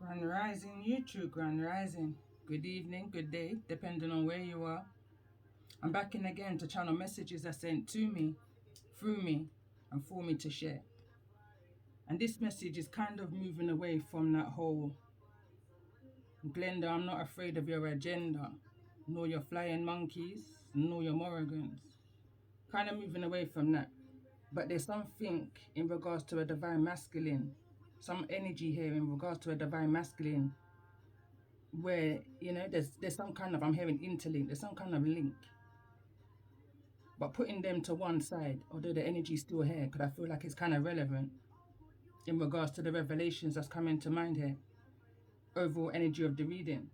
Grand Rising YouTube, Grand Rising. Good evening, good day, depending on where you are. I'm back in again to channel messages are sent to me, through me, and for me to share. And this message is kind of moving away from that whole Glenda, I'm not afraid of your agenda, nor your flying monkeys, nor your Morrigans. Kind of moving away from that. But there's something in regards to a divine masculine, some energy here in regards to a divine masculine where there's some kind of, I'm hearing interlink, there's some kind of link, but putting them to one side, although the energy's still here, because I feel like it's kind of relevant in regards to the revelations that's coming to mind here. Overall energy of the reading,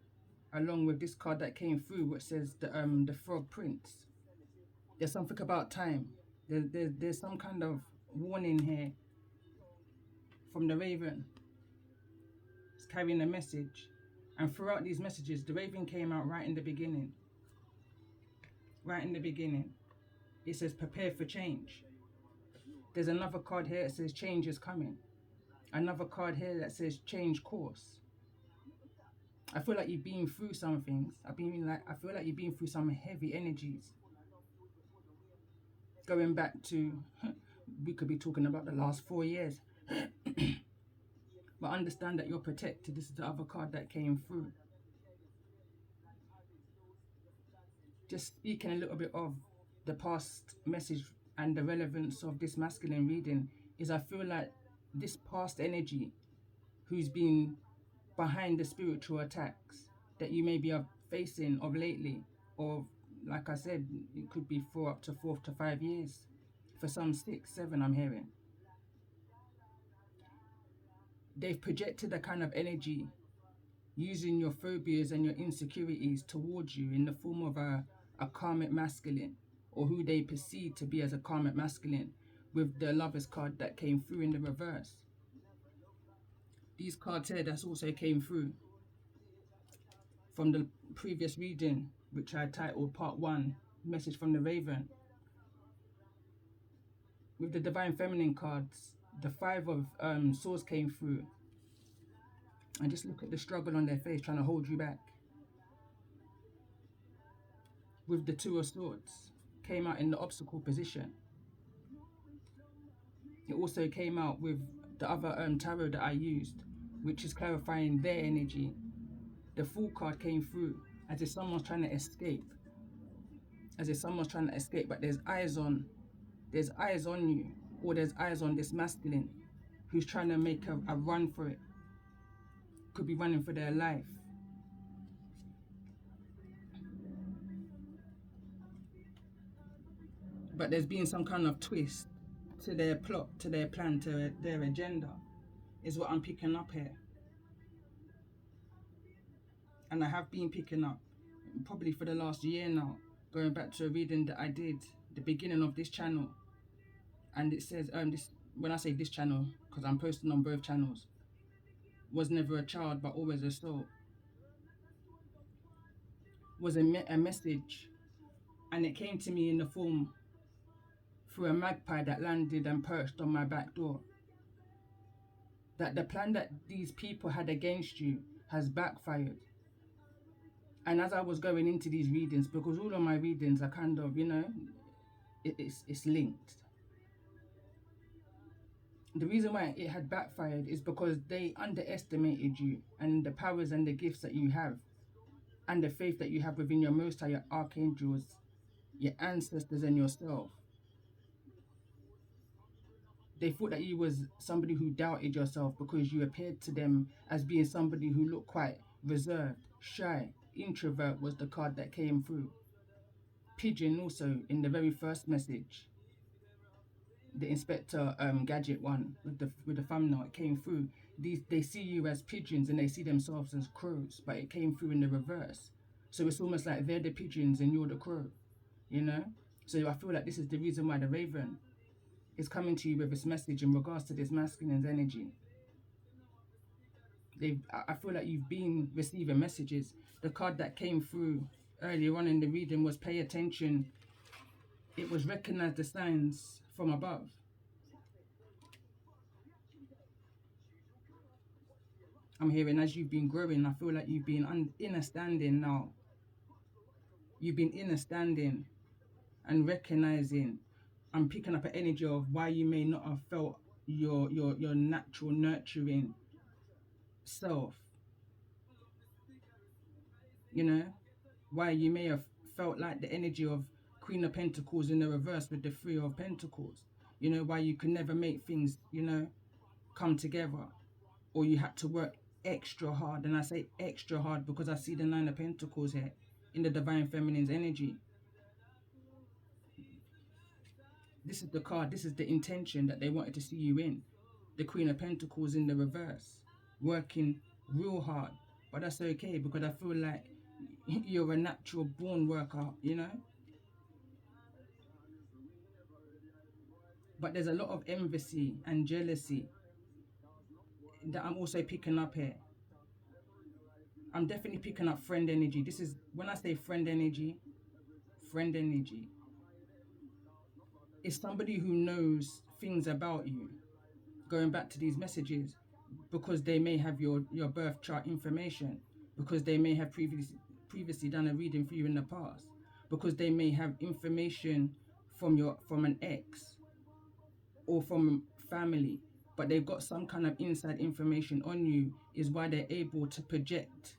along with this card that came through, which says the Frog Prince. There's something about time. There's some kind of warning here from the Raven. It's carrying a message, and throughout these messages, the Raven came out right in the beginning. Right in the beginning. It says prepare for change. There's another card here that says change is coming. Another card here that says change course. I feel like you've been through some things. I feel like you've been through some heavy energies. Going back to, we could be talking about the last 4 years. But understand that you're protected. This is the other card that came through. Just speaking a little bit of the past message and the relevance of this masculine reading is, I feel like this past energy who's been behind the spiritual attacks that you may be facing of lately, or like I said, it could be up to 4 to 5 years, for some 6, 7, I'm hearing. They've projected a kind of energy using your phobias and your insecurities towards you in the form of a karmic masculine, or who they perceive to be as a karmic masculine, with the Lovers card that came through in the reverse. These cards here that's also came through from the previous reading, which I titled Part 1, Message from the Raven. With the Divine Feminine cards, the 5 of Swords came through. And just look at the struggle on their face, trying to hold you back. With the 2 of Swords, came out in the obstacle position. It also came out with the other tarot that I used, which is clarifying their energy. The Fool card came through as if someone's trying to escape. As if someone's trying to escape, but there's eyes on you, or there's eyes on this masculine who's trying to make a run for it. Could be running for their life. But there's been some kind of twist to their plot, to their plan, to their agenda, is what I'm picking up here. And I have been picking up probably for the last year now, going back to a reading that I did the beginning of this channel. And it says, this, when I say this channel, because I'm posting on both channels, was never a child but always a soul, was a message, and it came to me in the form through a magpie that landed and perched on my back door. That the plan that these people had against you has backfired. And as I was going into these readings, because all of my readings are kind of, it's linked. The reason why it had backfired is because they underestimated you and the powers and the gifts that you have, and the faith that you have within your Most High, your archangels, your ancestors, and yourself. They thought that you was somebody who doubted yourself because you appeared to them as being somebody who looked quite reserved, shy. Introvert was the card that came through. Pigeon also in the very first message. The Inspector Gadget one with the thumbnail, it came through. They see you as pigeons and they see themselves as crows, but it came through in the reverse. So it's almost like they're the pigeons and you're the crow, So I feel like this is the reason why the Raven is coming to you with this message in regards to this masculine's energy. I feel like you've been receiving messages. The card that came through earlier on in the reading was pay attention. It was recognize the signs from above. I'm hearing as you've been growing, I feel like you've been understanding now. You've been understanding and recognizing and picking up an energy of why you may not have felt your natural nurturing self, you know, why you may have felt like the energy of Queen of Pentacles in the reverse with the Three of Pentacles, you know, why you could never make things, you know, come together, or you had to work extra hard. And I say extra hard because I see the Nine of Pentacles here in the Divine Feminine's energy. This is the card, this is the intention that they wanted to see you in. The Queen of Pentacles in the reverse, working real hard. But that's okay because I feel like you're a natural born worker, you know. But there's a lot of envy and jealousy that I'm also picking up here. I'm definitely picking up friend energy. This is, when I say friend energy, is somebody who knows things about you, going back to these messages, because they may have your birth chart information, because they may have previously done a reading for you in the past, because they may have information from an ex or from family, but they've got some kind of inside information on you, is why they're able to project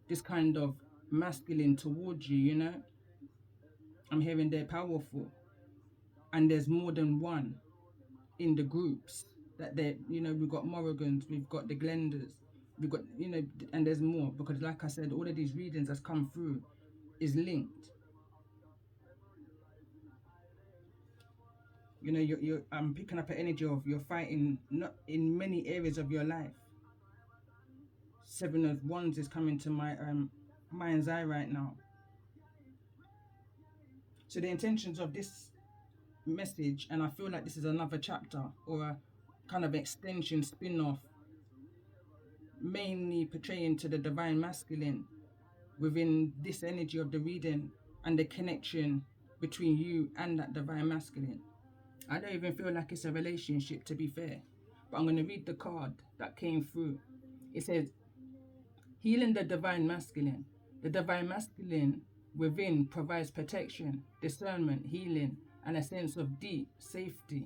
this kind of masculine towards you, you know. I'm hearing they're powerful, and there's more than one in the groups that they, you know, we've got Morrigans, we've got the Glenders, we've got, you know, and there's more, because like I said, all of these readings that's come through is linked. You know, I'm picking up an energy of you're fighting not in many areas of your life. Seven of Wands is coming to my mind's eye right now. So the intentions of this message, and I feel like this is another chapter or a kind of extension, spin-off, mainly portraying to the divine masculine within this energy of the reading and the connection between you and that divine masculine. I don't even feel like it's a relationship, to be fair, but I'm going to read the card that came through. It says, healing the divine masculine. The divine masculine within provides protection, discernment, healing, and a sense of deep safety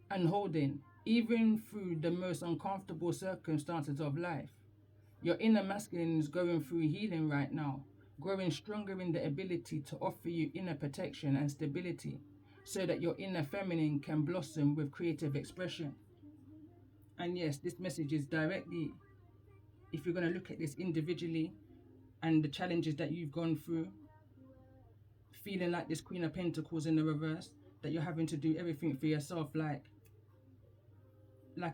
and holding, even through the most uncomfortable circumstances of life. Your inner masculine is going through healing right now, growing stronger in the ability to offer you inner protection and stability, so that your inner feminine can blossom with creative expression. And yes, this message is directly, if you're going to look at this individually and the challenges that you've gone through, feeling like this Queen of Pentacles in the reverse, that you're having to do everything for yourself like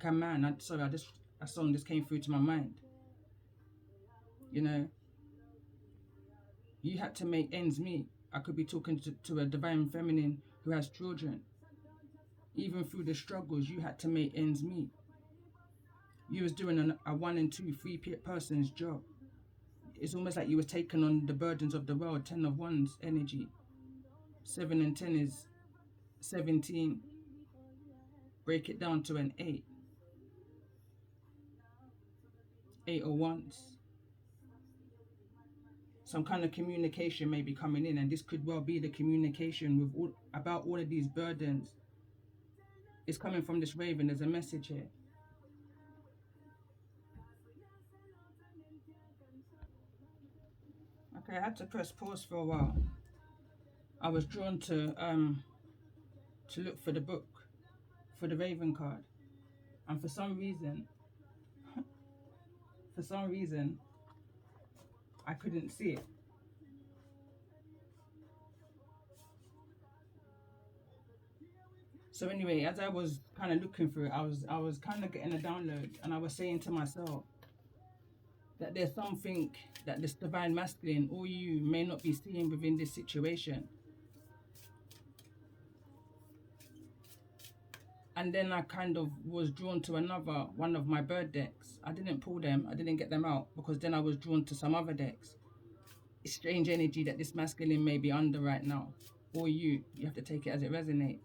a man. A song just came through to my mind. You know, you had to make ends meet. I could be talking to a divine feminine who has children. Even through the struggles, you had to make ends meet. You was doing a 1 and 2, 3 person's job. It's almost like you were taking on the burdens of the world. 10 of Wands energy. 7 and 10 is 17. Break it down to an 8. 8 of Wands. Some kind of communication may be coming in, and this could well be the communication with about all of these burdens. It's coming from this raven. There's a message here. Okay, I had to press pause for a while. I was drawn to look for the book, for the raven card, and for some reason, I couldn't see it. So anyway, as I was kind of looking through it, I was kind of getting a download, and I was saying to myself that there's something that this divine masculine or you may not be seeing within this situation. And then I kind of was drawn to another one of my bird decks. I didn't pull them, I didn't get them out, because then I was drawn to some other decks. It's strange energy that this masculine may be under right now, or you have to take it as it resonates.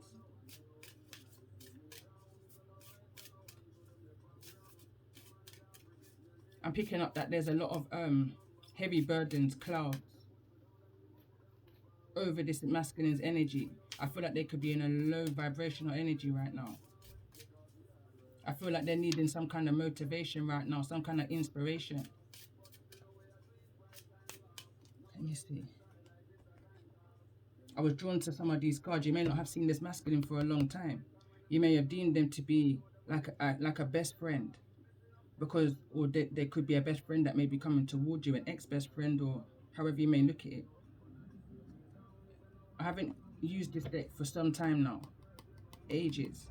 I'm picking up that there's a lot of heavy burdens, clouds over this masculine's energy. I feel like they could be in a low vibrational energy right now. I feel like they're needing some kind of motivation right now, some kind of inspiration. Let me see. I was drawn to some of these cards. You may not have seen this masculine for a long time. You may have deemed them to be like a best friend, because, or they could be a best friend that may be coming towards you, an ex-best friend, or however you may look at it. I haven't used this deck for some time now, ages.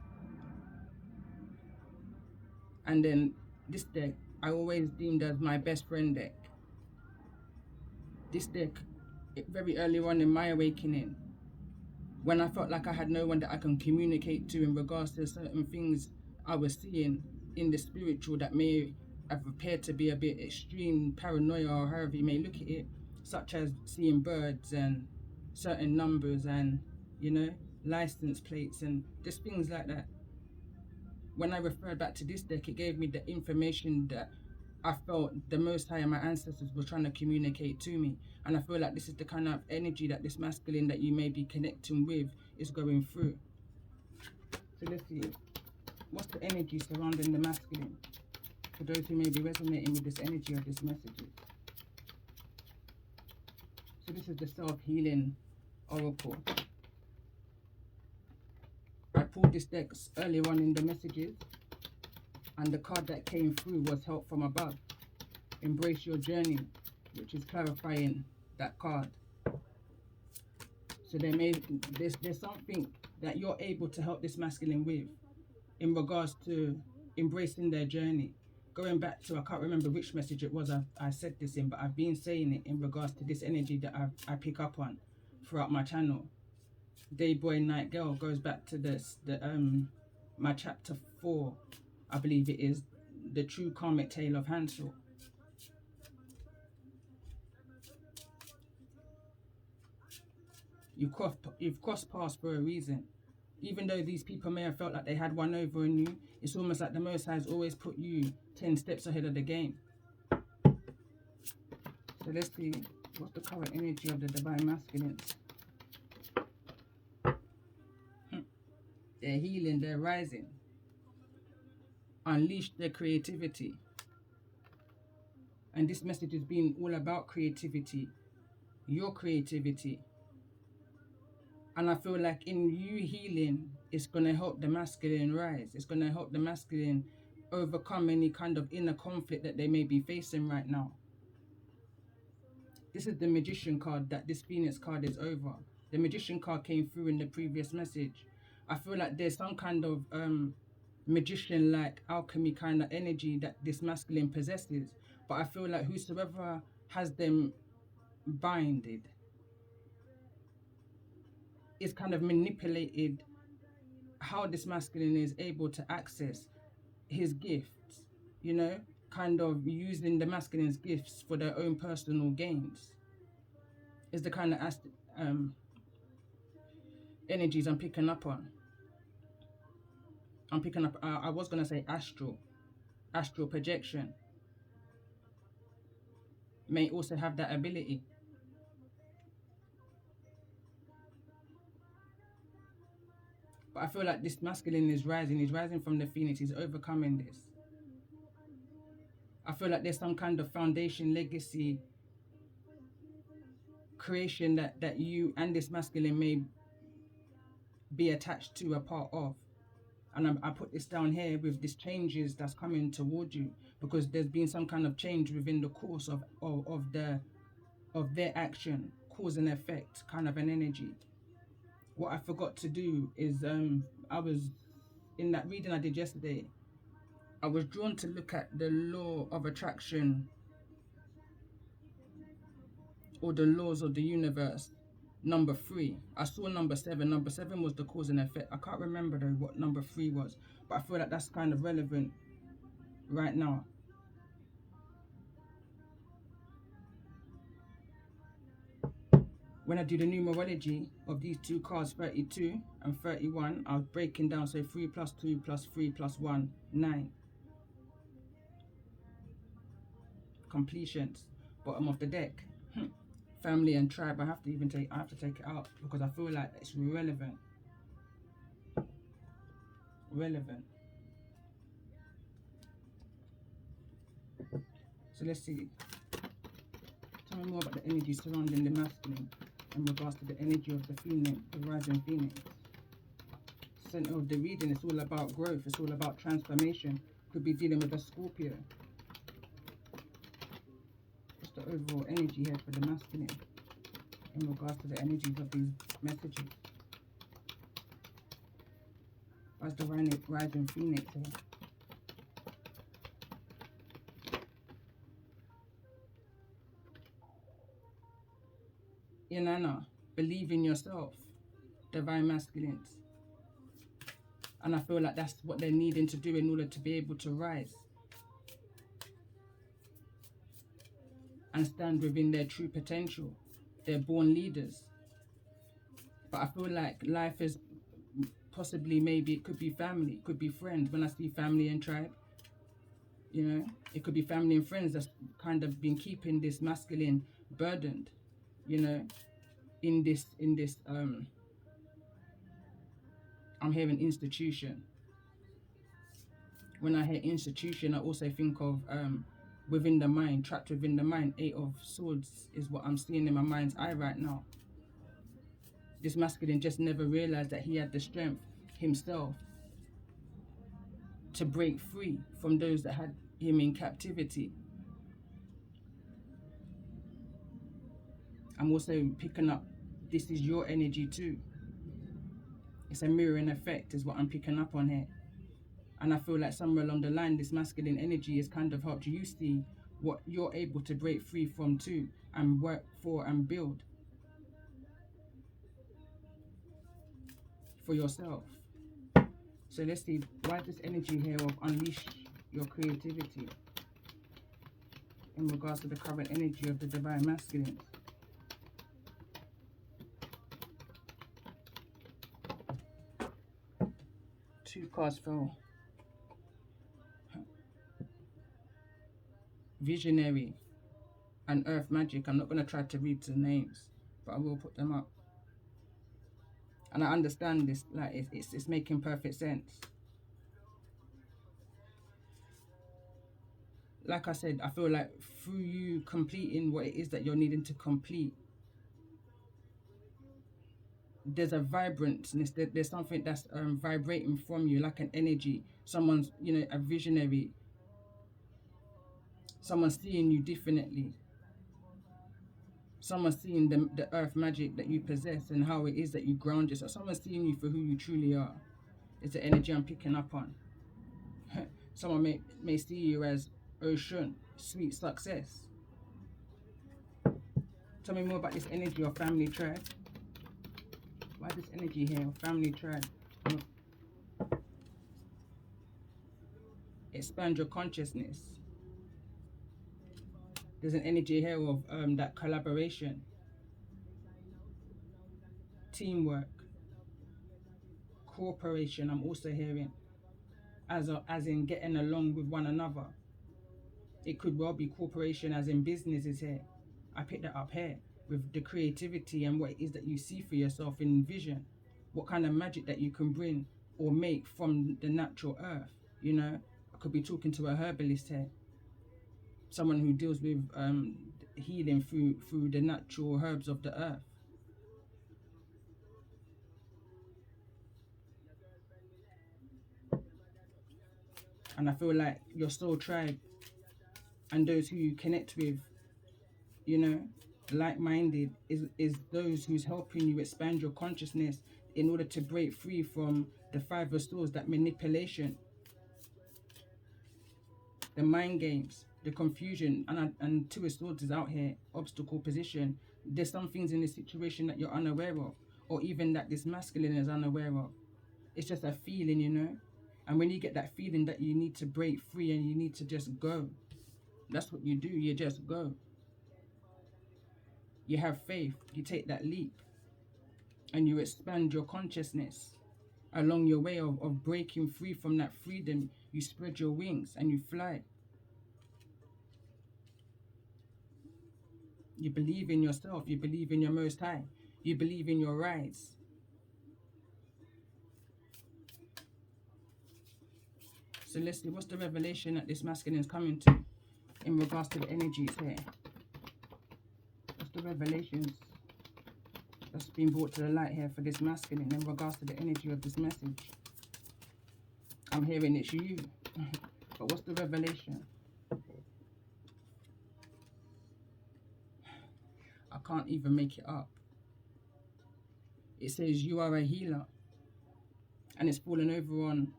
And then this deck, I always deemed as my best friend deck. This deck, very early on in my awakening, when I felt like I had no one that I can communicate to in regards to certain things I was seeing in the spiritual that may have appeared to be a bit extreme paranoia, or however you may look at it, such as seeing birds and certain numbers and, you know, license plates and just things like that. When I referred back to this deck, it gave me the information that I felt the Most High and my ancestors were trying to communicate to me. And I feel like this is the kind of energy that this masculine that you may be connecting with is going through. So let's see. What's the energy surrounding the masculine? For those who may be resonating with this energy of this message. So this is the Self-Healing Oracle. I pulled this deck earlier on in the messages, and the card that came through was Help from Above. Embrace your journey, which is clarifying that card. So there's something that you're able to help this masculine with in regards to embracing their journey. Going back to, I can't remember which message it was I said this in, but I've been saying it in regards to this energy that I pick up on throughout my channel. Day Boy Night Girl goes back to my chapter 4, I believe it is, the true karmic tale of Hansel. You've crossed paths for a reason. Even though these people may have felt like they had one over on you, it's almost like the Most High has always put you 10 steps ahead of the game. So let's see, what's the current energy of the Divine Masculines? They're healing, they're rising. Unleash their creativity. And this message has been all about creativity, your creativity. And I feel like in you healing, it's going to help the masculine rise. It's going to help the masculine overcome any kind of inner conflict that they may be facing right now. This is the Magician card that this Phoenix card is over. The Magician card came through in the previous message. I feel like there's some kind of magician-like alchemy kind of energy that this masculine possesses. But I feel like whosoever has them binded is kind of manipulated how this masculine is able to access his gifts, you know, kind of using the masculine's gifts for their own personal gains. Is the kind of energies I'm picking up on. I'm picking up, I was going to say astral projection may also have that ability. But I feel like this masculine is rising. He's rising from the Phoenix. He's overcoming this. I feel like there's some kind of foundation, legacy, creation that you and this masculine may be attached to, a part of. And I put this down here with these changes that's coming toward you, because there's been some kind of change within the course of their action, cause and effect kind of an energy. What I forgot to do is I was in that reading I did yesterday, I was drawn to look at the law of attraction, or the laws of the universe, number 3. I saw number 7. Number 7 was the cause and effect. I can't remember though what number 3 was, but I feel like that's kind of relevant right now. When I do the numerology of these two cards, 32 and 31, I was breaking down, so 3 plus 2 plus 3 plus 1, 9. completions. Bottom of the deck. Family and tribe. I have to take it out because I feel like it's relevant. Relevant. So let's see. Tell me more about the energy surrounding the masculine in regards to the energy of the phoenix, the rising phoenix. Center of the reading, it's all about growth, it's all about transformation. Could be dealing with a Scorpio. What's the overall energy here for the masculine in regards to the energies of these messages? What's the rising phoenix here? Inanna, believe in yourself, divine masculines. And I feel like that's what they're needing to do in order to be able to rise and stand within their true potential. They're born leaders. But I feel like life is possibly, maybe it could be family, it could be friends. When I see family and tribe, you know, it could be family and friends that's kind of been keeping this masculine burdened, you know, in this I'm hearing institution. When I hear institution, I also think of within the mind, trapped within the mind. 8 of Swords is what I'm seeing in my mind's eye right now. This masculine just never realized that he had the strength himself to break free from those that had him in captivity. I'm also picking up, this is your energy too. It's a mirroring effect is what I'm picking up on here. And I feel like somewhere along the line, this masculine energy has kind of helped you see what you're able to break free from too and work for and build for yourself. So let's see, why this energy here of unleash your creativity in regards to the current energy of the divine masculine? Two cards fell. Visionary and Earth Magic. I'm not going to try to read the names, but I will put them up. And I understand this, like it's making perfect sense. Like I said, I feel like through you completing what it is that you're needing to complete, there's a vibrantness, there's something that's vibrating from you, like an energy. Someone's, you know, a visionary. Someone's seeing you differently. Someone's seeing the earth magic that you possess and how it is that you ground yourself. Someone's seeing you for who you truly are. It's the energy I'm picking up on. Someone may see you as Ocean, sweet success. Tell me more about this energy of family tribe. Why this energy here of family tribe? Expand your consciousness. There's an energy here of that collaboration, teamwork, cooperation. I'm also hearing as in getting along with one another. It could well be cooperation as in businesses here. I picked that up here with the creativity and what it is that you see for yourself in vision. What kind of magic that you can bring or make from the natural earth. You know, I could be talking to a herbalist here. Someone who deals with healing through the natural herbs of the earth. And I feel like your soul tribe and those who you connect with, you know, like-minded, is those who's helping you expand your consciousness in order to break free from the 5 of Swords, that manipulation, the mind games, the confusion, and 2 of Swords is out here, obstacle position. There's some things in this situation that you're unaware of, or even that this masculine is unaware of. It's just a feeling, you know. And when you get that feeling that you need to break free and you need to just go, that's what you do. You just go. You have faith. You take that leap. And you expand your consciousness. Along your way of breaking free from that freedom, you spread your wings and you fly. You believe in yourself. You believe in your Most High. You believe in your rise. So let's see, what's the revelation that this masculine is coming to in regards to the energies here? What's the revelations that's been brought to the light here for this masculine in regards to the energy of this message? I'm hearing it's you. But what's the revelation? I can't even make it up. It says you are a healer. And it's fallen over on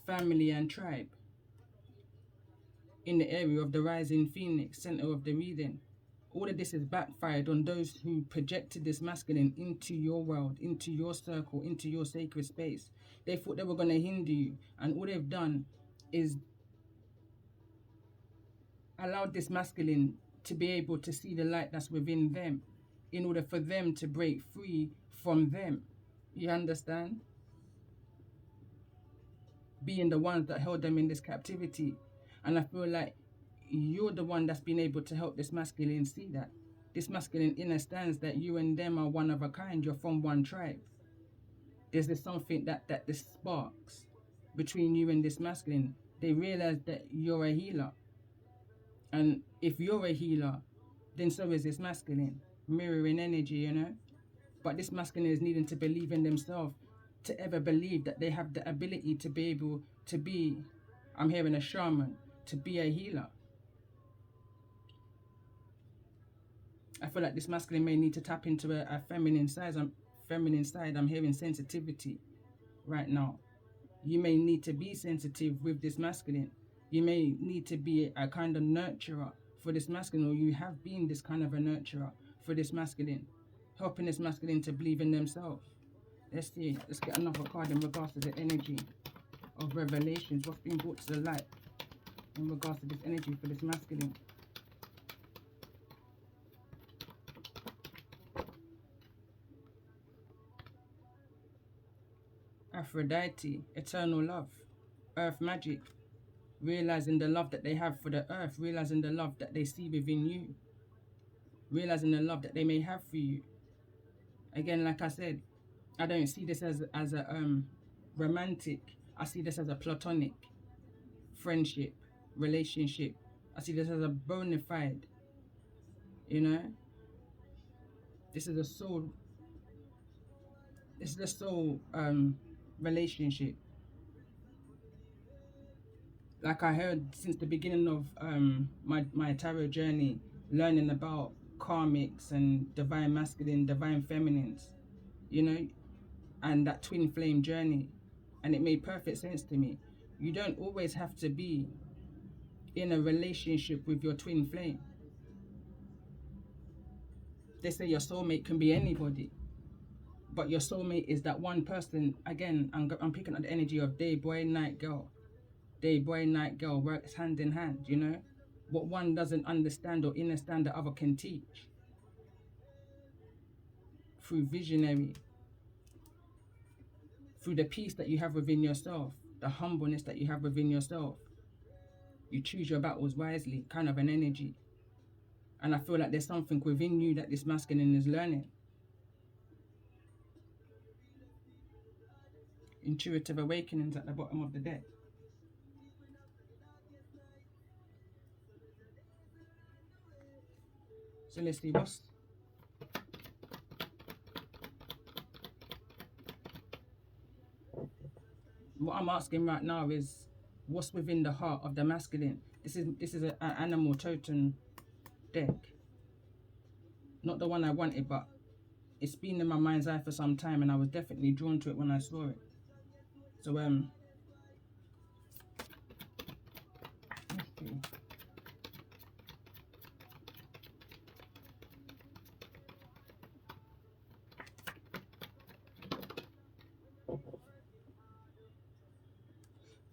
family and tribe. In the area of the rising phoenix, center of the reading. All of this is backfired on those who projected this masculine into your world, into your circle, into your sacred space. They thought they were going to hinder you. And all they've done is allowed this masculine to be able to see the light that's within them in order for them to break free from them. You understand? Being the ones that held them in this captivity. And I feel like you're the one that's been able to help this masculine see that. This masculine understands that you and them are one of a kind. You're from one tribe. There's this something that this sparks between you and this masculine. They realize that you're a healer. And if you're a healer, then so is this masculine. Mirroring energy, you know. But this masculine is needing to believe in themselves, to ever believe that they have the ability to be able to be, I'm hearing a shaman, to be a healer. I feel like this masculine may need to tap into a feminine side. I'm hearing sensitivity right now. You may need to be sensitive with this masculine. You may need to be a kind of nurturer for this masculine, or you have been this kind of a nurturer for this masculine, helping this masculine to believe in themselves. Let's see. Let's get another card in regards to the energy of revelations. What's being brought to the light in regards to this energy for this masculine? Aphrodite, eternal love, earth magic, realizing the love that they have for the earth, realizing the love that they see within you, realizing the love that they may have for you. Again, like I said, I don't see this as a romantic. I see this as a platonic friendship, relationship. I see this as a bona fide, you know. This is a soul. This is a soul relationship. Like I heard since the beginning of my tarot journey, learning about karmics and divine masculine, divine feminines, you know, and that twin flame journey. And it made perfect sense to me. You don't always have to be in a relationship with your twin flame. They say your soulmate can be anybody, but your soulmate is that one person. Again, I'm picking up the energy of day boy, night girl. Day boy, night girl works hand in hand, you know? What one doesn't understand or understand, the other can teach. Through visionary, through the peace that you have within yourself, the humbleness that you have within yourself. You choose your battles wisely, kind of an energy. And I feel like there's something within you that this masculine is learning. Intuitive awakenings at the bottom of the deck. So let's see what I'm asking right now is what's within the heart of the masculine. This is an animal totem deck. Not the one I wanted, but it's been in my mind's eye for some time, and I was definitely drawn to it when I saw it. So let's see.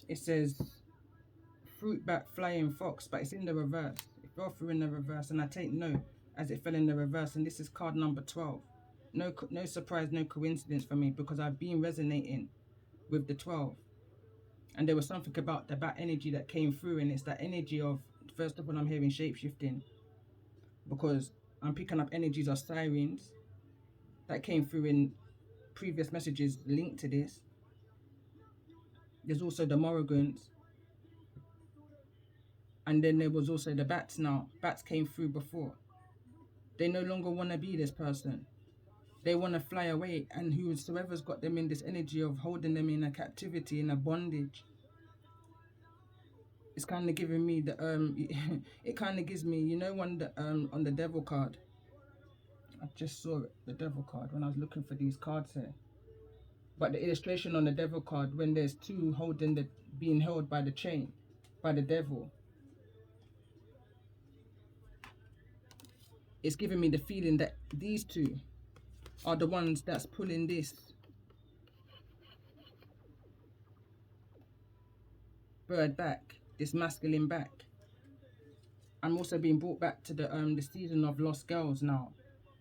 It says fruit bat flying fox, but it's in the reverse. It fell through in the reverse, and I take note as it fell in the reverse. And this is card number 12. No surprise, no coincidence for me, because I've been resonating with the 12, and there was something about the bat energy that came through, and it's that energy of, first of all, I'm hearing shape shifting, because I'm picking up energies of sirens that came through in previous messages linked to this. There's also the Morrigans. And then there was also the bats now. Bats came through before. They no longer want to be this person. They want to fly away. And whosoever's got them in this energy of holding them in a captivity, in a bondage, it's kind of giving me the it kind of gives me, you know, on the devil card. I just saw it, the devil card, when I was looking for these cards here. But the illustration on the devil card, when there's two being held by the chain, by the devil, it's giving me the feeling that these two are the ones that's pulling this bird back, this masculine back. I'm also being brought back to the season of Lost Girls now,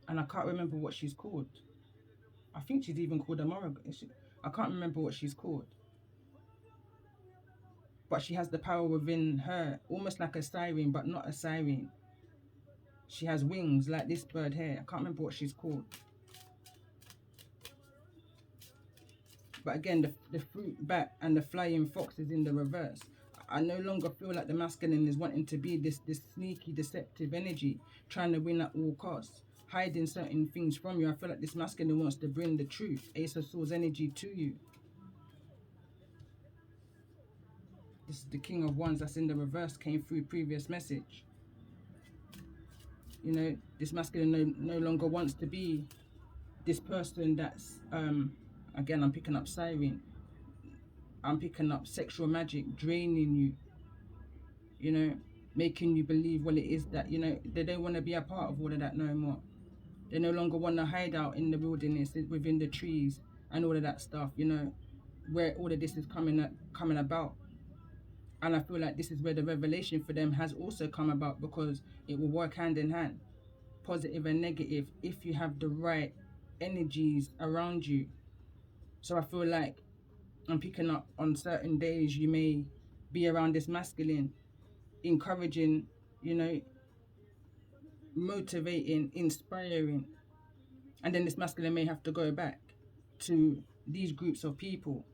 and I can't remember what she's called. I think she's even called a Morrigan. I can't remember what she's called, but she has the power within her, almost like a siren, but not a siren. She has wings like this bird here. I can't remember what she's called. But again, the fruit bat and the flying fox is in the reverse. I no longer feel like the masculine is wanting to be this sneaky, deceptive energy, trying to win at all costs, hiding certain things from you. I feel like this masculine wants to bring the truth, Ace of Swords energy, to you. This is the King of Wands that's in the reverse, came through previous message. You know, this masculine no longer wants to be this person that's, again, I'm picking up siren. I'm picking up sexual magic, draining you, you know, making you believe what it is that, you know, they don't want to be a part of all of that no more. They no longer want to hide out in the wilderness, within the trees and all of that stuff, you know, where all of this is coming about. And I feel like this is where the revelation for them has also come about, because it will work hand in hand, positive and negative, if you have the right energies around you. So I feel like I'm picking up on certain days you may be around this masculine, encouraging, you know, motivating, inspiring. And then this masculine may have to go back to these groups of people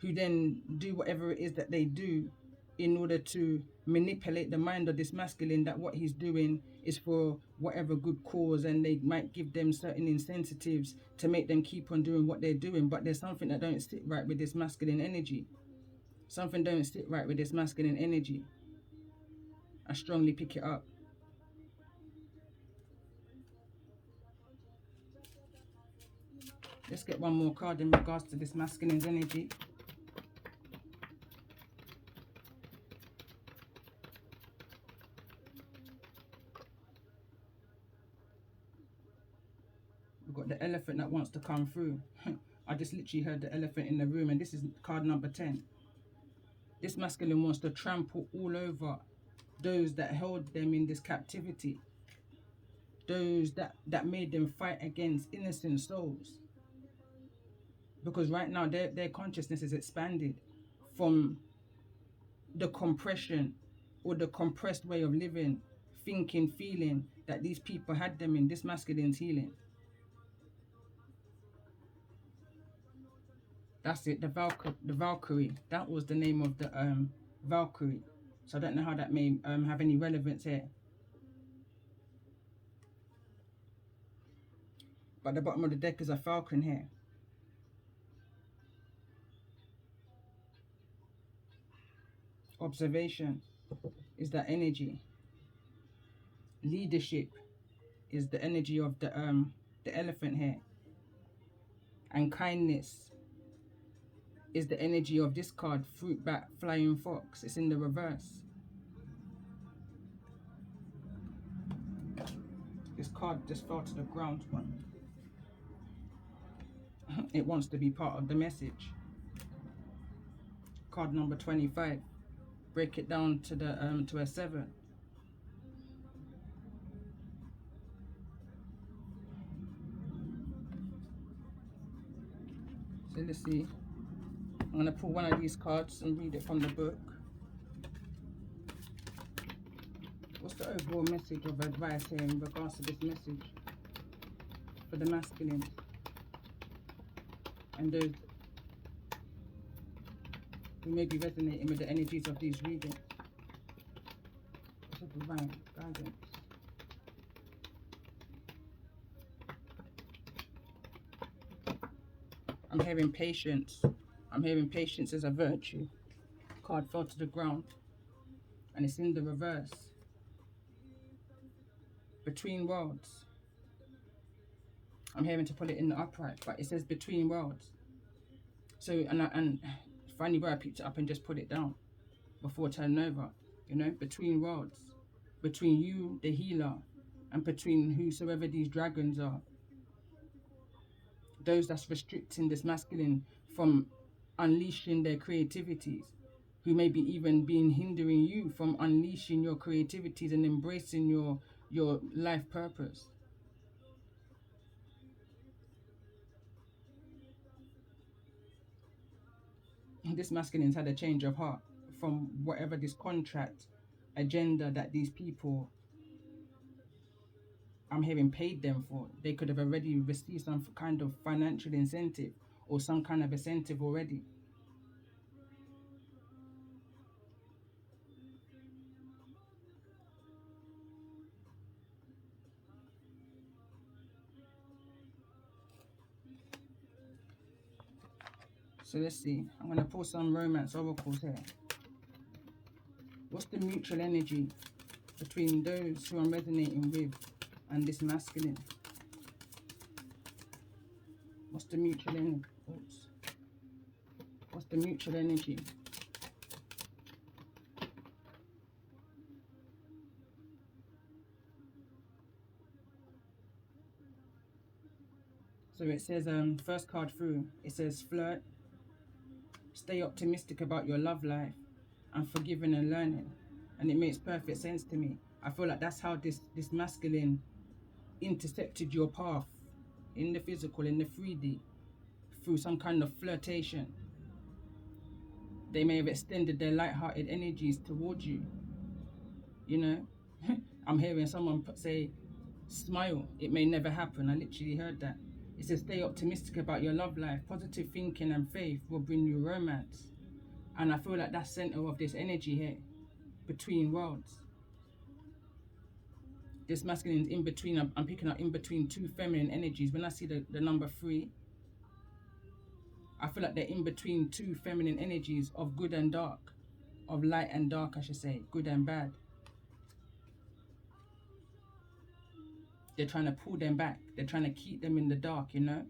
who then do whatever it is that they do in order to manipulate the mind of this masculine, that what he's doing is for whatever good cause, and they might give them certain incentives to make them keep on doing what they're doing. But there's something that don't sit right with this masculine energy. Something don't sit right with this masculine energy. I strongly pick it up. Let's get one more card in regards to this masculine's energy. We've got the elephant that wants to come through. I just literally heard the elephant in the room, and this is card number 10. This masculine wants to trample all over those that held them in this captivity, those that made them fight against innocent souls. Because right now their consciousness is expanded from the compression or the compressed way of living, thinking, feeling that these people had them in. This masculine's healing. That's it, the Valkyrie. That was the name of the Valkyrie. So I don't know how that may have any relevance here. But the bottom of the deck is a falcon here. Observation is that energy. Leadership is the energy of the elephant here. And kindness is the energy of this card, fruit bat, flying fox. It's in the reverse. This card just fell to the ground. It wants to be part of the message. Card number 25. Break it down to the to a 7. So let's see. I'm gonna pull one of these cards and read it from the book. What's the the overall message of advice here in regards to this message for the masculine and those who may be resonating with the energies of these readings. It's a divine guidance. I'm hearing patience. I'm hearing patience as a virtue. Card fell to the ground and it's in the reverse. Between worlds. I'm hearing to put it in the upright, but it says between worlds. So, and finally where I picked it up and just put it down before turning over, you know, between worlds. Between you, the healer, and between whosoever these dragons are. Those that's restricting this masculine from unleashing their creativities, who may be even being hindering you from unleashing your creativities and embracing your life purpose. This masculine's had a change of heart from whatever this contract agenda that these people, I'm hearing, paid them for. They could have already received some kind of financial incentive or some kind of incentive already. So let's see. I'm going to pull some romance oracles here. What's the mutual energy between those who I'm resonating with and this masculine? What's the mutual energy? What's the mutual energy? So it says, first card through, it says flirt, stay optimistic about your love life, and forgiving and learning. And it makes perfect sense to me. I feel like that's how this masculine intercepted your path in the physical, in the 3D, through some kind of flirtation. They may have extended their light-hearted energies towards you. You know, I'm hearing someone say, smile, it may never happen. I literally heard that. It says, stay optimistic about your love life. Positive thinking and faith will bring you romance. And I feel like that's center of this energy here, between worlds. This masculine is in between, I'm picking up in between two feminine energies. When I see the number 3, I feel like they're in between two feminine energies of good and dark, of light and dark, I should say, good and bad. They're trying to pull them back. They're trying to keep them in the dark, you know?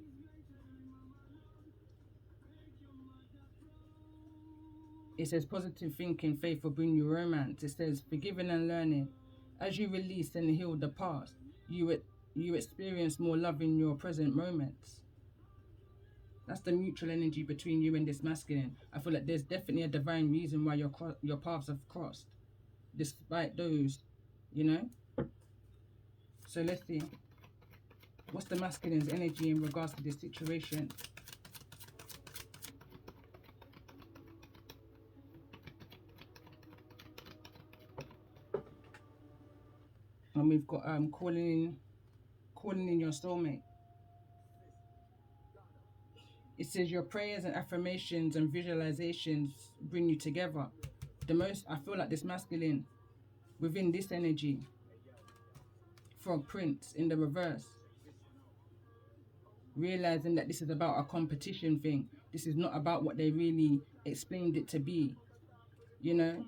It says positive thinking, faith will bring you romance. It says forgiving and learning. As you release and heal the past, you experience more love in your present moments. That's the mutual energy between you and this masculine. I feel like there's definitely a divine reason why your paths have crossed, despite those, you know? So let's see. What's the masculine's energy in regards to this situation? And we've got calling in your soulmate. It says your prayers and affirmations and visualizations bring you together. I feel like this masculine within this energy, Frog Prince in the reverse, realizing that this is about a competition thing. This is not about what they really explained it to be, you know,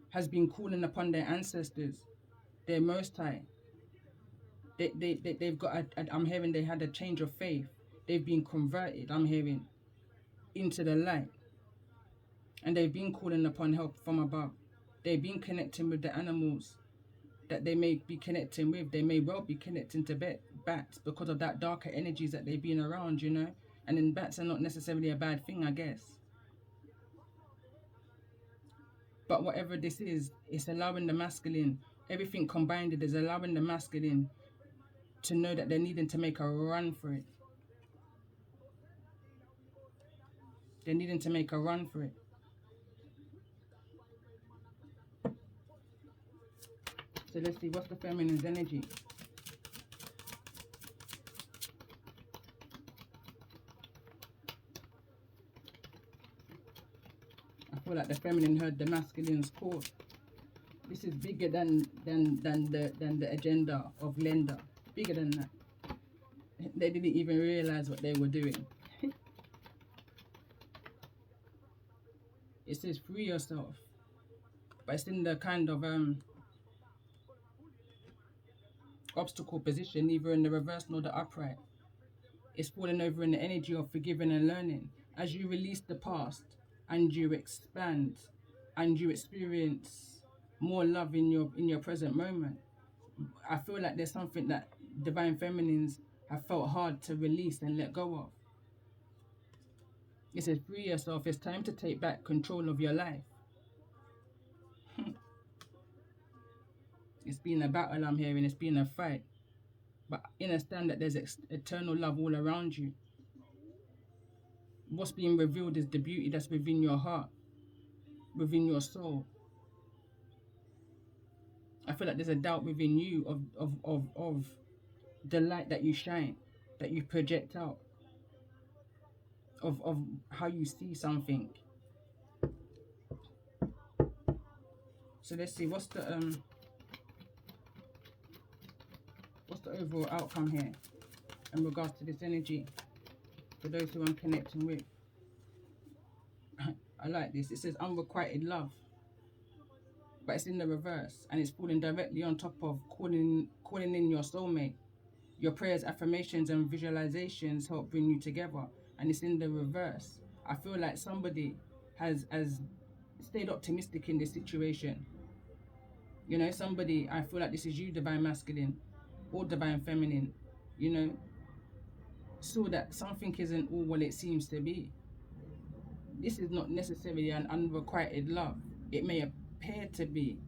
has been calling upon their ancestors, their Most High. They've got, I'm hearing they had a change of faith. They've been converted, I'm hearing, into the light. And they've been calling upon help from above. They've been connecting with the animals that they may be connecting with. They may well be connecting to bats because of that darker energies that they've been around, you know. And then bats are not necessarily a bad thing, I guess. But whatever this is, it's allowing the masculine, everything combined, it is allowing the masculine to know that they're needing to make a run for it. They're needing to make a run for it. So let's see, what's the feminine's energy? I feel like the feminine heard the masculine's call. This is bigger than the agenda of Lenda. Bigger than that. They didn't even realize what they were doing. It says free yourself, but it's in the kind of obstacle position, neither in the reverse nor the upright. It's falling over in the energy of forgiving and learning. As you release the past and you expand and you experience more love in your present moment, I feel like there's something that divine feminines have felt hard to release and let go of. It says free yourself. It's time to take back control of your life. It's been a battle, I'm hearing. It's been a fight. But understand that there's eternal love all around you. What's being revealed is the beauty that's within your heart, within your soul. I feel like there's a doubt within you of the light that you shine, that you project out, of how you see something. So let's see, what's the overall outcome here in regards to this energy for those who I'm connecting with? I like this. It says unrequited love, but it's in the reverse, and it's falling directly on top of calling in your soulmate. Your prayers, affirmations, and visualizations help bring you together, and it's in the reverse. I feel like somebody has stayed optimistic in this situation. You know, somebody, I feel like this is you, divine masculine or divine feminine, you know, saw that something isn't all what it seems to be. This is not necessarily an unrequited love. It may appear to be.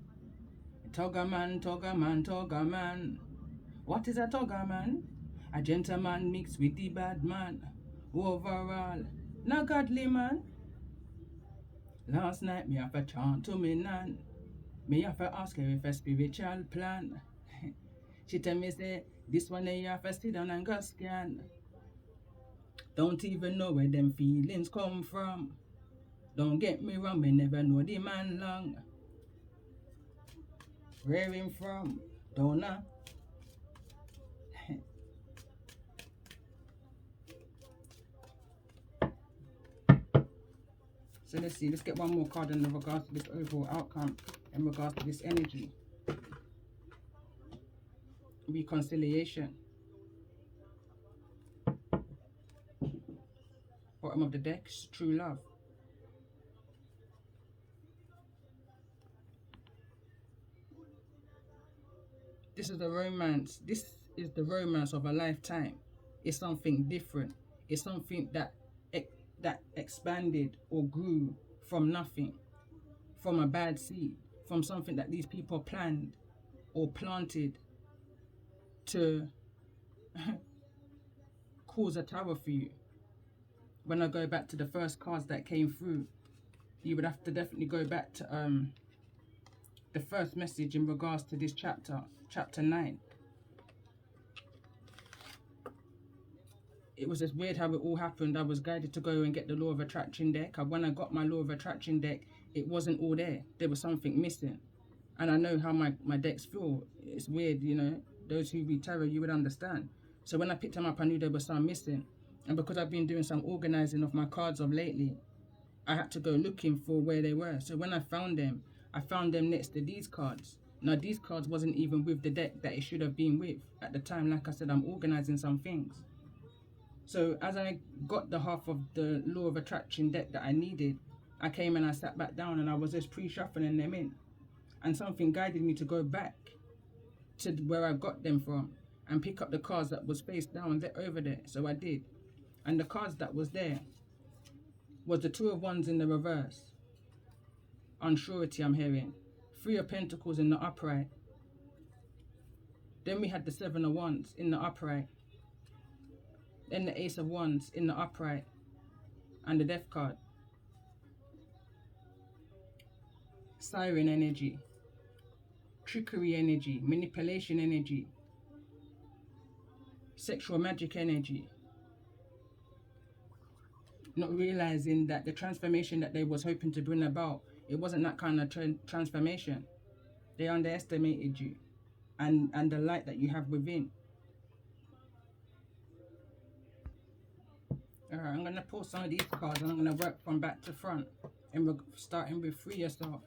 Togger man, togger man, togger man. What is a togger man? A gentleman mixed with the bad man. Overall, not godly man. Last night me have a chant to me nan. Me have to ask her if a spiritual plan. She tell me say, this one you have to sit down and go scan. Don't even know where them feelings come from. Don't get me wrong, me never know the man long. Where him from? Don't know. So let's see, let's get one more card in regards to this overall outcome, in regards to this energy. Reconciliation. Bottom of the deck, true love. This is the romance. This is the romance of a lifetime. It's something different. It's something that expanded or grew from nothing, from a bad seed, from something that these people planned or planted to cause a tower for you. When I go back to the first cards that came through, you would have to definitely go back to the first message in regards to this chapter, chapter 9. It was just weird how it all happened. I was guided to go and get the Law of Attraction deck. When I got my Law of Attraction deck, it wasn't all there. There was something missing. And I know how my decks feel. It's weird, you know. Those who read tarot, you would understand. So when I picked them up, I knew there was some missing. And because I've been doing some organizing of my cards of lately, I had to go looking for where they were. So when I found them next to these cards. Now, these cards wasn't even with the deck that it should have been with at the time. Like I said, I'm organizing some things. So as I got the half of the Law of Attraction deck that I needed, I came and I sat back down and I was just pre-shuffling them in. And something guided me to go back to where I got them from and pick up the cards that was face down there over there. So I did. And the cards that was there was the Two of Wands in the reverse. Unsurety, I'm hearing. Three of Pentacles in the upright. Then we had the Seven of Wands in the upright. Then the Ace of Wands in the upright. And the Death card. Siren energy. trickery energy, manipulation energy, sexual magic energy, not realizing that the transformation that they was hoping to bring about, it wasn't that kind of transformation. They underestimated you and the light that you have within. All right, I'm going to pull some of these cards and I'm going to work from back to front, and starting with free yourself.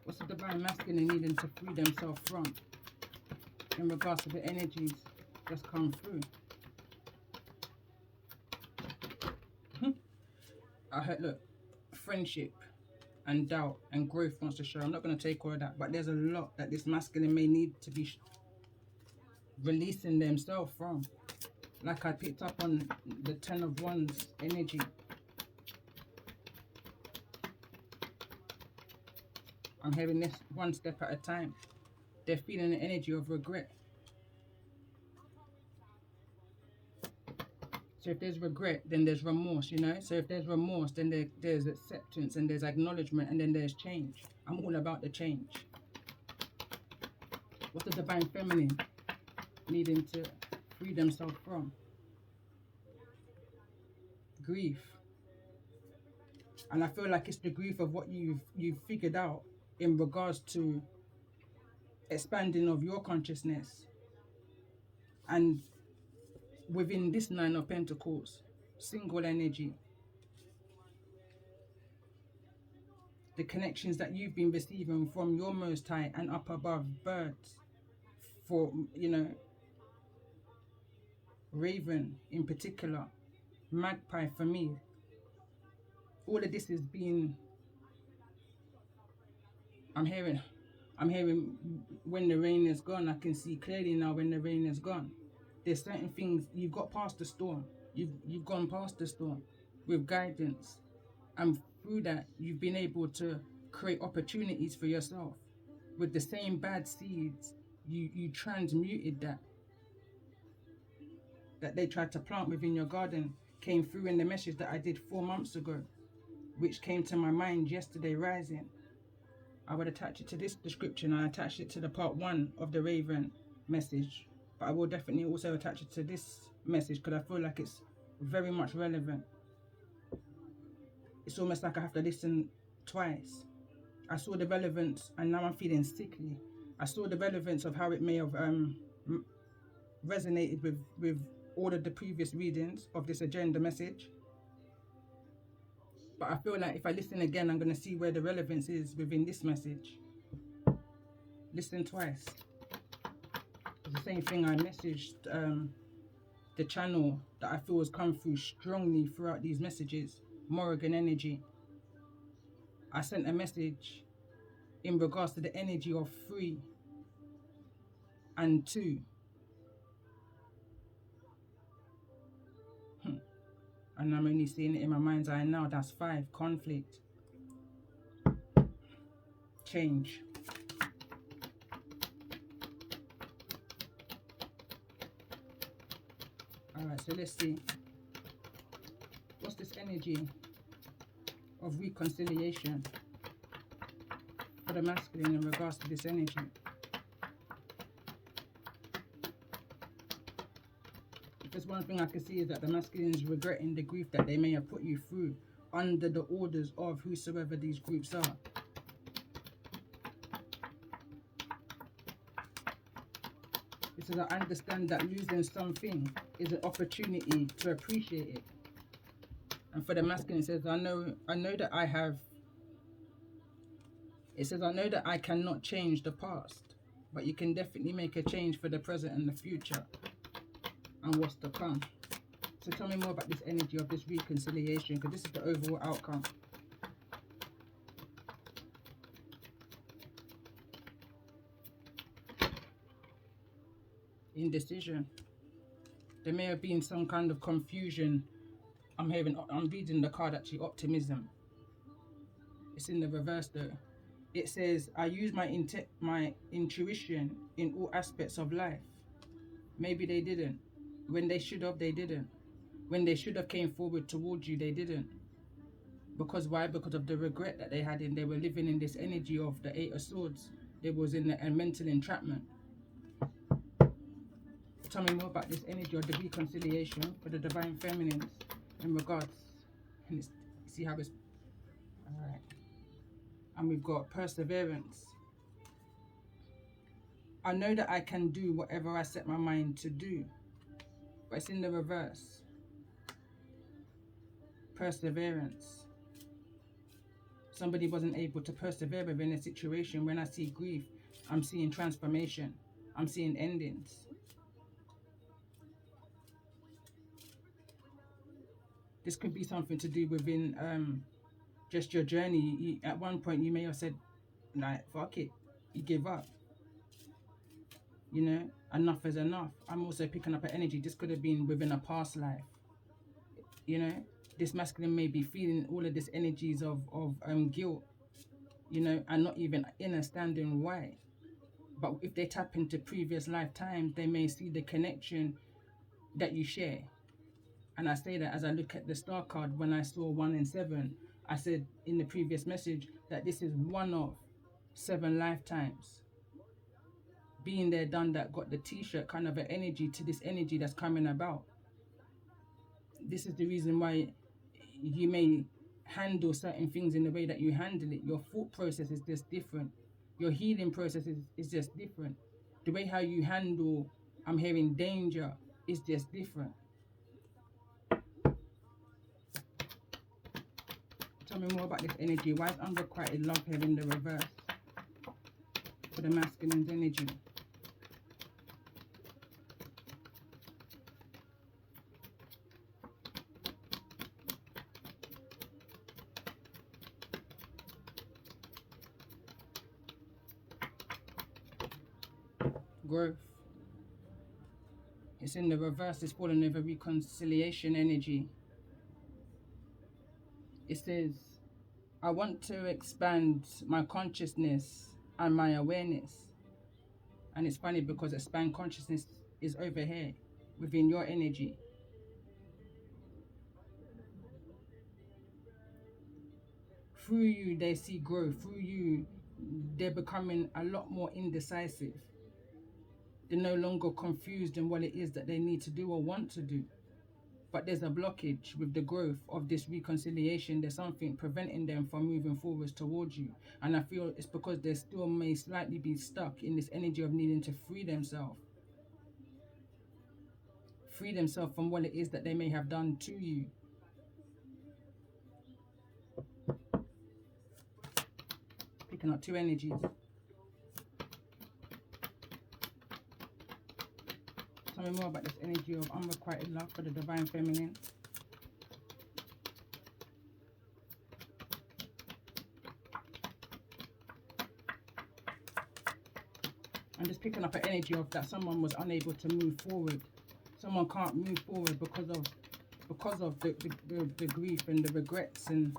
What's the divine masculine needing to free themselves from in regards to the energies that's come through? I heard, look, friendship and doubt and growth wants to show. I'm not going to take all of that, but there's a lot that this masculine may need to be releasing themselves from. Like I picked up on the 10 of Wands energy. I'm hearing this one step at a time. They're feeling the energy of regret. So if there's regret, then there's remorse, you know? So if there's remorse, then there's acceptance and there's acknowledgement and then there's change. I'm all about the change. What's the divine feminine needing to free themselves from? Grief. And I feel like it's the grief of what you've figured out in regards to expanding of your consciousness. And within this 9 of Pentacles, single energy, the connections that you've been receiving from your Most High and up above, birds, for, you know, raven in particular, magpie for me. All of this is being, I'm hearing when the rain is gone. I can see clearly now when the rain is gone. There's certain things, you've got past the storm. You've gone past the storm with guidance. And through that, you've been able to create opportunities for yourself. With the same bad seeds, you transmuted that they tried to plant within your garden, came through in the message that I did 4 months ago, which came to my mind yesterday rising. I would attach it to this description. I attached it to the part 1 of the Raven message. But I will definitely also attach it to this message because I feel like it's very much relevant. It's almost like I have to listen twice. I saw the relevance and now I'm feeling sickly. I saw the relevance of how it may have resonated with all of the previous readings of this agenda message. But I feel like if I listen again, I'm going to see where the relevance is within this message. Listen twice. The same thing I messaged the channel that I feel has come through strongly throughout these messages, Morrigan energy. I sent a message in regards to the energy of 3 and 2. And I'm only seeing it in my mind's eye now. That's 5, conflict, change. Alright, so let's see. What's this energy of reconciliation for the masculine in regards to this energy? If there's one thing I can see is that the masculine is regretting the grief that they may have put you through under the orders of whosoever these groups are. It says, I understand that losing something is an opportunity to appreciate it. And for the masculine, it says, I know that I have, it says, I know that I cannot change the past, but you can definitely make a change for the present and the future and what's to come. So tell me more about this energy of this reconciliation, because this is the overall outcome. Indecision. There may have been some kind of confusion. I'm reading the card actually, optimism. It's in the reverse though. It says, I use my intuition in all aspects of life. Maybe they didn't. When they should have, they didn't. When they should have came forward towards you, they didn't. Because why? Because of the regret that they had, and they were living in this energy of the Eight of Swords. They was in a mental entrapment. Tell me more about this energy of the reconciliation for the Divine Feminines in regards. And it's, see how it's... Alright. And we've got perseverance. I know that I can do whatever I set my mind to do. But it's in the reverse. Perseverance. Somebody wasn't able to persevere within a situation. When I see grief, I'm seeing transformation. I'm seeing endings. This could be something to do within just your journey. At one point, you may have said, like, fuck it. You give up. You know, enough is enough. I'm also picking up an energy. This could have been within a past life. You know, this masculine may be feeling all of this energies of guilt, you know, and not even understanding why. But if they tap into previous lifetimes, they may see the connection that you share. And I say that as I look at the star card, when I saw 1 and 7, I said in the previous message that this is one of 7 lifetimes. Being there, done that, got the t-shirt kind of an energy to this energy that's coming about. This is the reason why you may handle certain things in the way that you handle it. Your thought process is just different. Your healing process is just different. The way how you handle, I'm hearing danger, is just different. Tell me more about this energy. Why is unrequited love here in the reverse for the masculine's energy? Growth. It's in the reverse. It's falling over reconciliation energy. It says, I want to expand my consciousness and my awareness. And it's funny because expand consciousness is over here within your energy. Through you, they see growth. Through you, they're becoming a lot more indecisive. They're no longer confused in what it is that they need to do or want to do. But there's a blockage with the growth of this reconciliation. There's something preventing them from moving forwards towards you. And I feel it's because they still may slightly be stuck in this energy of needing to free themselves. Free themselves from what it is that they may have done to you. Picking up 2 energies. Tell me more about this energy of unrequited love for the Divine Feminine. I'm just picking up an energy of that someone was unable to move forward. Someone can't move forward because of the grief and the regrets and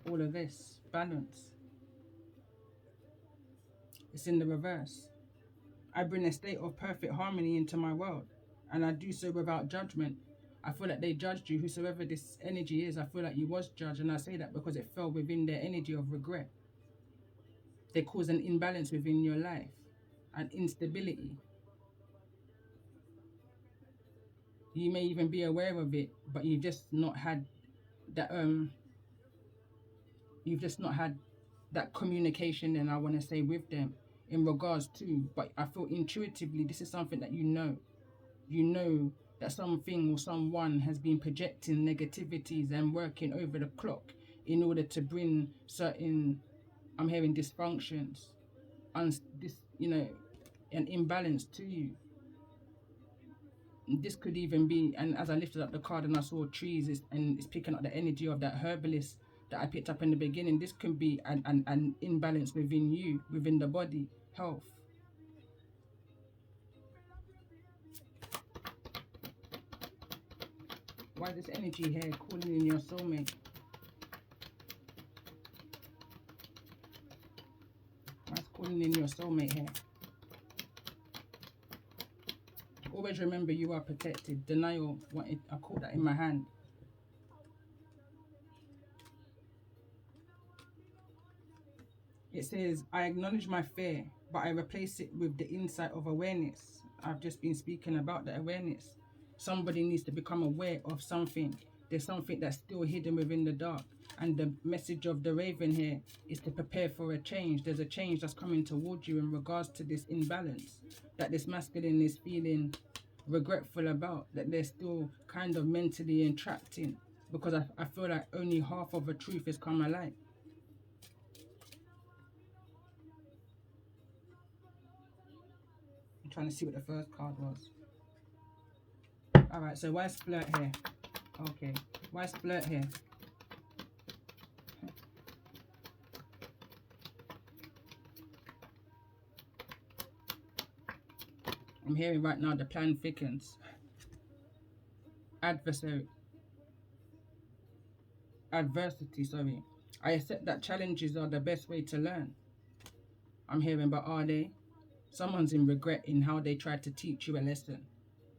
all of this. Balance. It's in the reverse. I bring a state of perfect harmony into my world, and I do so without judgment. I feel like they judged you, whosoever this energy is. I feel like you was judged, and I say that because it fell within their energy of regret. They cause an imbalance within your life, and instability. You may even be aware of it, but you've just not had that communication, and I want to say with them in regards to, but I feel intuitively this is something that you know that something or someone has been projecting negativities and working over the clock in order to bring certain, I'm hearing dysfunctions, an imbalance to you. This could even be, and as I lifted up the card and I saw trees, and it's picking up the energy of that herbalist that I picked up in the beginning. This could be an imbalance within you, within the body, health. Why this energy here calling in your soulmate? Why it's calling in your soulmate here? Always remember you are protected. Denial, I caught that in my hand. It says, I acknowledge my fear, but I replace it with the insight of awareness. I've just been speaking about the awareness. Somebody needs to become aware of something. There's something that's still hidden within the dark. And the message of the raven here is to prepare for a change. There's a change that's coming towards you in regards to this imbalance that this masculine is feeling regretful about, that they're still kind of mentally entrapped in. Because I feel like only half of a truth has come alive. I'm trying to see what the first card was. Alright, so why flirt here? Okay, why flirt here? I'm hearing right now the plan thickens. Adversary. Adversity, sorry. I accept that challenges are the best way to learn. I'm hearing, but are they? Someone's in regret in how they tried to teach you a lesson,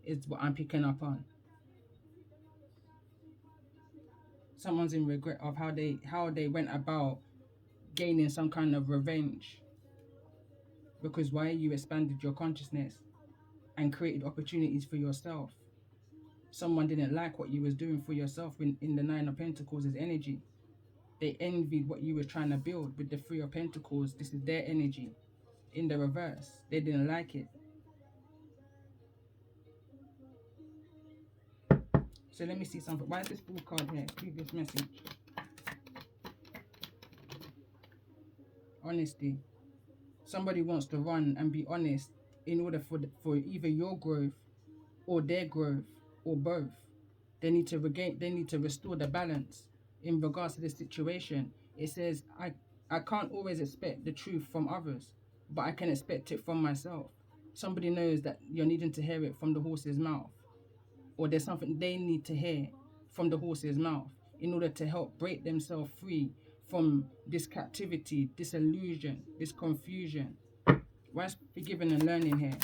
is what I'm picking up on. Someone's in regret of how they went about gaining some kind of revenge. Because why you expanded your consciousness and created opportunities for yourself. Someone didn't like what you was doing for yourself in the Nine of Pentacles' energy. They envied what you were trying to build with the Three of Pentacles. This is their energy. In the reverse, they didn't like it. So let me see something. Why is this full card here? Previous message. Honesty. Somebody wants to run and be honest in order for either your growth or their growth or both. They need to restore the balance in regards to this situation. It says, I can't always expect the truth from others, but I can expect it from myself. Somebody knows that you're needing to hear it from the horse's mouth, or there's something they need to hear from the horse's mouth in order to help break themselves free from this captivity, this illusion, this confusion. Why's forgiving and learning here?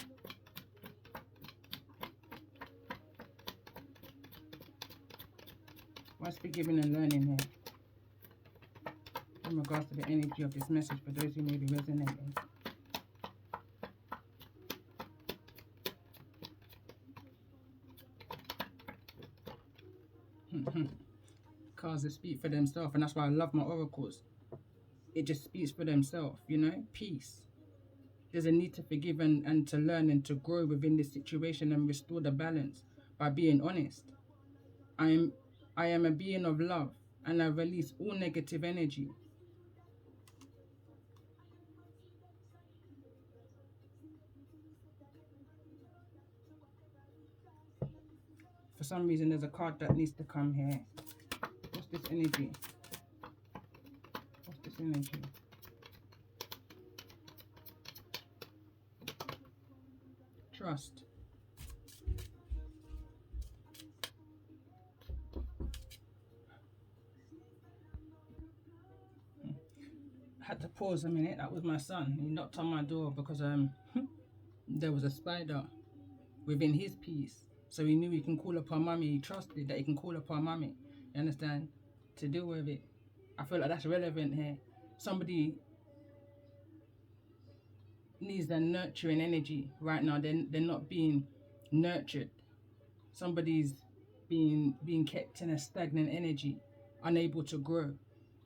What's forgiving and learning here? In regards to the energy of this message for those who may be resonating. Cards that speak for themselves, and that's why I love my oracles. It just speaks for themselves, you know? Peace. There's a need to forgive and to learn and to grow within this situation and restore the balance by being honest. I am a being of love, and I release all negative energy. For some reason, there's a card that needs to come here. What's this energy? What's this energy? Trust. I had to pause a minute. That was my son. He knocked on my door because there was a spider within his piece. So he knew he can call upon mommy. He trusted that he can call upon mommy. You understand? To deal with it. I feel like that's relevant here. Somebody needs the nurturing energy right now. They're not being nurtured. Somebody's being kept in a stagnant energy, unable to grow,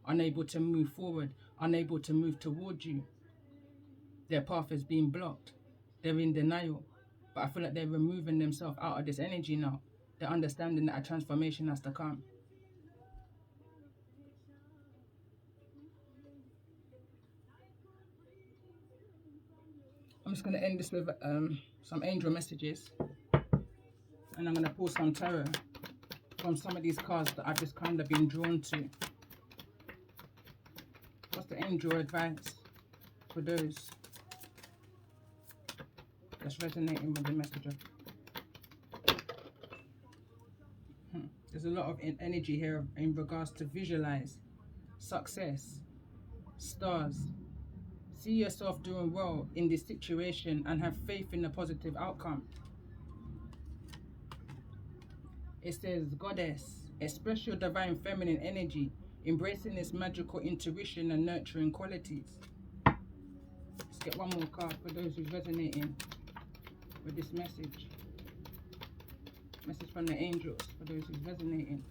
unable to move forward, unable to move towards you. Their path is being blocked. They're in denial. But I feel like they're removing themselves out of this energy now. They're understanding that a transformation has to come. I'm just going to end this with some angel messages. And I'm going to pull some tarot from some of these cards that I've just kind of been drawn to. What's the angel advice for those that's resonating with the message of? There's a lot of energy here in regards to visualize, success, stars. See yourself doing well in this situation and have faith in the positive outcome. It says, Goddess, express your divine feminine energy, embracing its magical intuition and nurturing qualities. Get one more card for those who's resonating with this message. Message from the angels for those who's resonating.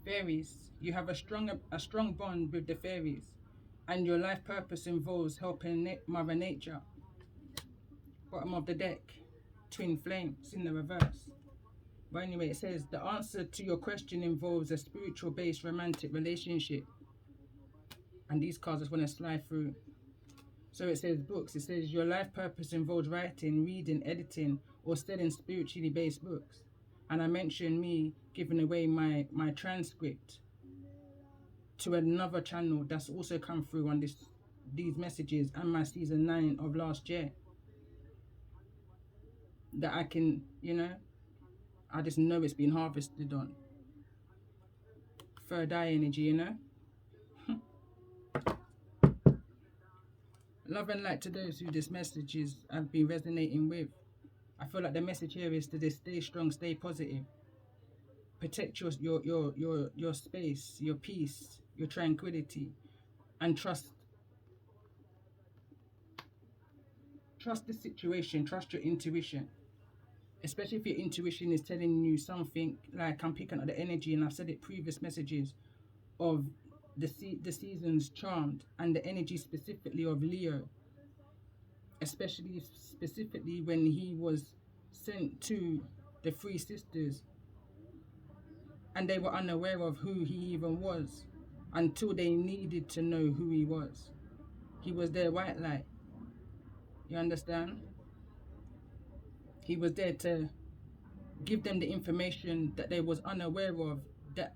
Fairies, you have a strong bond with the fairies, and your life purpose involves helping Mother Nature. Bottom of the deck, twin flames in the reverse. But anyway, it says the answer to your question involves a spiritual based romantic relationship. And these cards I just want to slide through. So it says books. It says your life purpose involves writing, reading, editing, or studying spiritually based books. And I mentioned me giving away my transcript to another channel that's also come through on these messages and my season 9 of last year. That I can, I just know it's been harvested on. Third eye energy, Love and light to those who this message have been resonating with. I feel like the message here is to just stay strong, stay positive. Protect your space, your peace, your tranquility, and trust the situation, trust your intuition. Especially if your intuition is telling you something, like I'm picking up the energy, and I've said it previous messages, of the seasons Charmed, and the energy specifically of Leo, specifically when he was sent to the three sisters and they were unaware of who he even was until they needed to know who he was. He was their white light. You understand? He was there to give them the information that they was unaware of